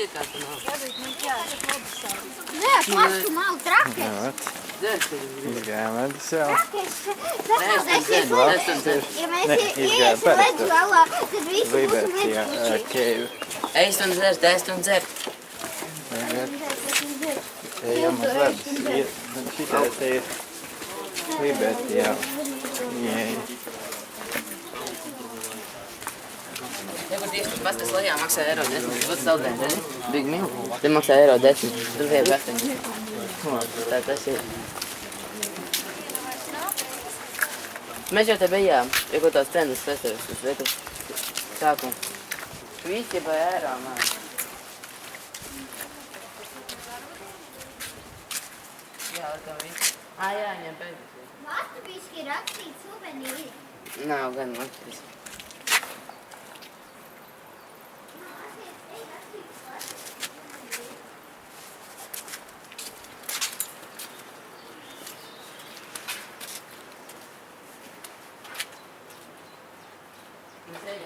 iekārta nav. Nē, pašu malu traki. Nu, vat, Dzērst, izgājām ledus jau. Sasaldēsies ledus. Ja mēs Ne, izgāja iesim parasti. ledus galā, tad visi būsim Liberty ledus. cave. ēst un dzert. Ejam uz ledus. Šitais te ir Liberty jau. Ieeja. Ja, kur tieši paskas lejā maksā €10. Tas būtu saldējums, ne? Big meal. Te maksā €10. Tur vien kafeņi. Tā tas ir. Mēs jau te bijām, ja ko tās cenas festivals, tas vietas sākums. Visi pa ērā, man. Jā, laikam visi. Jā, viņam pēdējais. Latviski rakstīts suvenīri. Nav gan Latvijas. Mēs ejam.